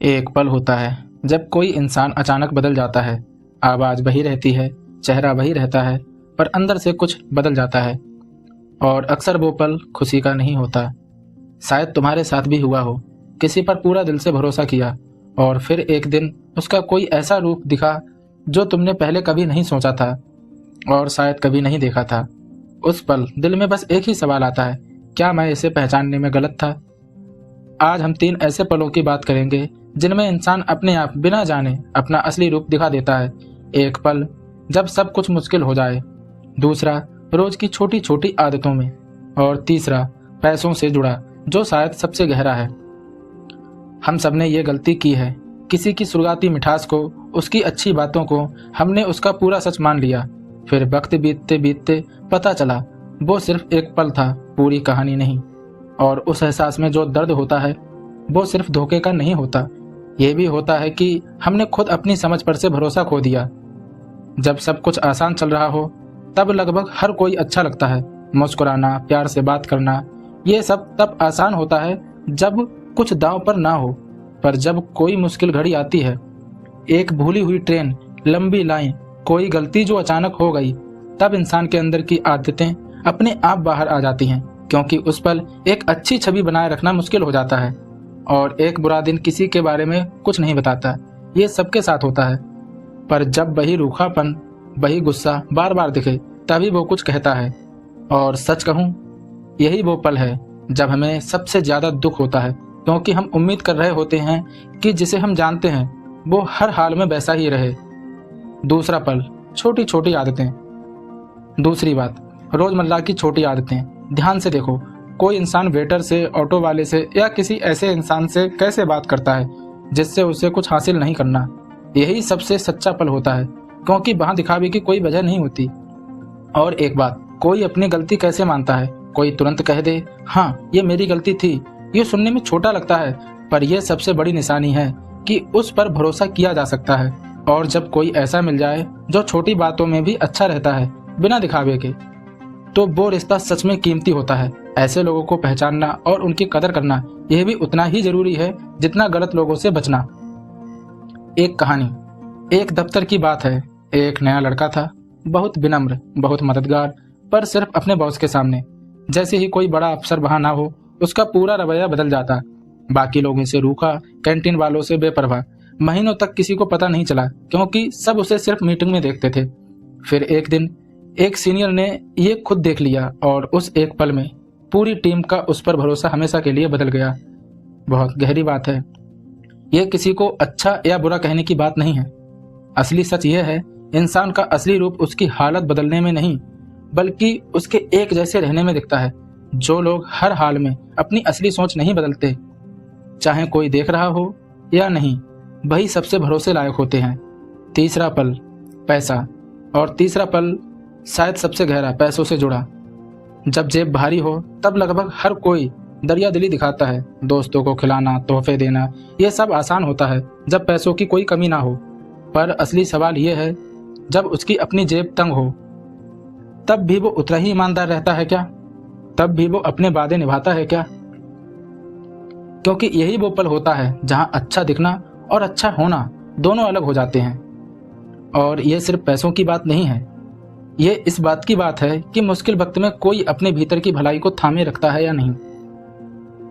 एक पल होता है जब कोई इंसान अचानक बदल जाता है। आवाज़ वही रहती है, चेहरा वही रहता है, पर अंदर से कुछ बदल जाता है। और अक्सर वो पल खुशी का नहीं होता। शायद तुम्हारे साथ भी हुआ हो। किसी पर पूरा दिल से भरोसा किया और फिर एक दिन उसका कोई ऐसा रूप दिखा जो तुमने पहले कभी नहीं सोचा था और शायद कभी नहीं देखा था। उस पल दिल में बस एक ही सवाल आता है, क्या मैं इसे पहचानने में गलत था? आज हम 3 ऐसे पलों की बात करेंगे जिनमें इंसान अपने आप बिना जाने अपना असली रूप दिखा देता है। एक पल जब सब कुछ मुश्किल हो जाए, दूसरा रोज की छोटी छोटी आदतों में, और तीसरा पैसों से जुड़ा जो शायद सबसे गहरा है। हम सबने ये गलती की है, किसी की शुरुआती मिठास को, उसकी अच्छी बातों को हमने उसका पूरा सच मान लिया। फिर वक्त बीतते बीतते पता चला वो सिर्फ एक पल था, पूरी कहानी नहीं। और उस एहसास में जो दर्द होता है वो सिर्फ धोखे का नहीं होता, ये भी होता है कि हमने खुद अपनी समझ पर से भरोसा खो दिया। जब सब कुछ आसान चल रहा हो तब लगभग हर कोई अच्छा लगता है। मुस्कुराना, प्यार से बात करना, ये सब तब आसान होता है जब कुछ दांव पर ना हो। पर जब कोई मुश्किल घड़ी आती है, एक भूली हुई ट्रेन, लंबी लाइन, कोई गलती जो अचानक हो गई, तब इंसान के अंदर की आदतें अपने आप बाहर आ जाती हैं। क्योंकि उस पल एक अच्छी छवि बनाए रखना मुश्किल हो जाता है और एक बुरा दिन किसी के बारे में कुछ नहीं बताता। ये सबके साथ होता है। पर जब वही रूखापन, वही गुस्सा बार बार दिखे, तभी वो कुछ कहता है। और सच कहूं, यही वो पल है जब हमें सबसे ज्यादा दुख होता है, क्योंकि हम उम्मीद कर रहे होते हैं कि जिसे हम जानते हैं वो हर हाल में वैसा ही रहे। दूसरा पल, छोटी छोटी आदतें। दूसरी बात, रोजमर्रा की छोटी आदतें। ध्यान से देखो, कोई इंसान वेटर से, ऑटो वाले से या किसी ऐसे इंसान से कैसे बात करता है जिससे उसे कुछ हासिल नहीं करना। यही सबसे सच्चा पल होता है, क्योंकि वहां दिखावे की कोई वजह नहीं होती। और एक बात, कोई अपनी गलती कैसे मानता है? कोई तुरंत कह दे, हाँ ये मेरी गलती थी। ये सुनने में छोटा लगता है, पर यह सबसे बड़ी निशानी है कि उस पर भरोसा किया जा सकता है। और जब कोई ऐसा मिल जाए जो छोटी बातों में भी अच्छा रहता है, बिना दिखावे के, तो वो रिश्ता सच में कीमती होता है। ऐसे लोगों को पहचानना और उनकी कदर करना, यह भी उतना ही जरूरी है जितना गलत लोगों से बचना। एक कहानी। एक दफ्तर की बात है। एक नया लड़का था, बहुत विनम्र, बहुत मददगार, पर सिर्फ अपने बॉस के सामने। जैसे ही कोई बड़ा अफसर वहां ना हो, उसका पूरा रवैया बदल जाता। बाकी लोगों से रूखा, कैंटीन वालों से बेपरवाह। महीनों तक किसी को पता नहीं चला, क्योंकि सब उसे सिर्फ मीटिंग में देखते थे। फिर एक दिन एक सीनियर ने ये खुद देख लिया और उस एक पल में पूरी टीम का उस पर भरोसा हमेशा के लिए बदल गया। बहुत गहरी बात है। यह किसी को अच्छा या बुरा कहने की बात नहीं है। असली सच यह है, इंसान का असली रूप उसकी हालत बदलने में नहीं, बल्कि उसके एक जैसे रहने में दिखता है। जो लोग हर हाल में अपनी असली सोच नहीं बदलते, चाहे कोई देख रहा हो या नहीं, वही सबसे भरोसे लायक होते हैं। तीसरा पल, पैसा। और तीसरा पल शायद सबसे गहरा, पैसों से जुड़ा। जब जेब भारी हो तब लगभग हर कोई दरिया दिली दिखाता है। दोस्तों को खिलाना, तोहफे देना, यह सब आसान होता है जब पैसों की कोई कमी ना हो। पर असली सवाल यह है, जब उसकी अपनी जेब तंग हो, तब भी वो उतना ही ईमानदार रहता है क्या? तब भी वो अपने वादे निभाता है क्या? क्योंकि यही वो पल होता है जहां अच्छा दिखना और अच्छा होना दोनों अलग हो जाते हैं। और यह सिर्फ पैसों की बात नहीं है, ये इस बात की बात है कि मुश्किल वक्त में कोई अपने भीतर की भलाई को थामे रखता है या नहीं।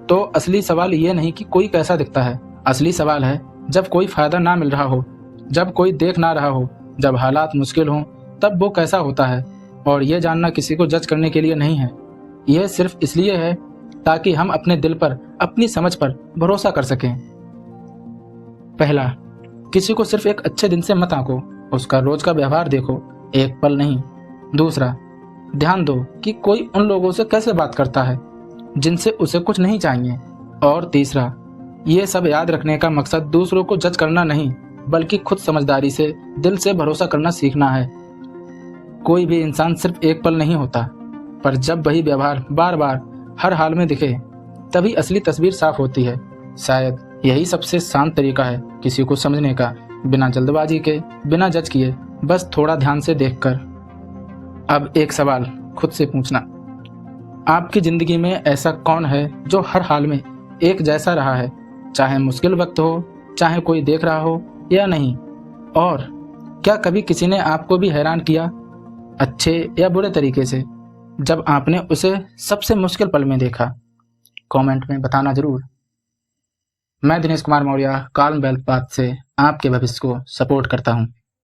तो असली सवाल ये नहीं कि कोई कैसा दिखता है। असली सवाल है, जब कोई फायदा ना मिल रहा हो, जब कोई देख ना रहा हो, जब हालात मुश्किल हों, तब वो कैसा होता है। और ये जानना किसी को जज करने के लिए नहीं है, यह सिर्फ इसलिए है ताकि हम अपने दिल पर, अपनी समझ पर भरोसा कर सकें। पहला, किसी को सिर्फ एक अच्छे दिन से मत आंको, उसका रोज का व्यवहार देखो, एक पल नहीं। दूसरा, ध्यान दो कि कोई उन लोगों से कैसे बात करता है जिनसे उसे कुछ नहीं चाहिए। और तीसरा, ये सब याद रखने का मकसद दूसरों को जज करना नहीं, बल्कि खुद समझदारी से, दिल से भरोसा करना सीखना है। कोई भी इंसान सिर्फ एक पल नहीं होता, पर जब वही व्यवहार बार बार हर हाल में दिखे, तभी असली तस्वीर साफ होती है। शायद यही सबसे शांत तरीका है किसी को समझने का, बिना जल्दबाजी के, बिना जज किए, बस थोड़ा ध्यान से देखकर। अब एक सवाल खुद से पूछना, आपकी जिंदगी में ऐसा कौन है जो हर हाल में एक जैसा रहा है? चाहे मुश्किल वक्त हो चाहे कोई देख रहा हो या नहीं। और क्या कभी किसी ने आपको भी हैरान किया, अच्छे या बुरे तरीके से, जब आपने उसे सबसे मुश्किल पल में देखा? कमेंट में बताना जरूर। मैं Dinesh Kumar Maurya, calm wealth path से आपके भविष्य को सपोर्ट करता हूँ।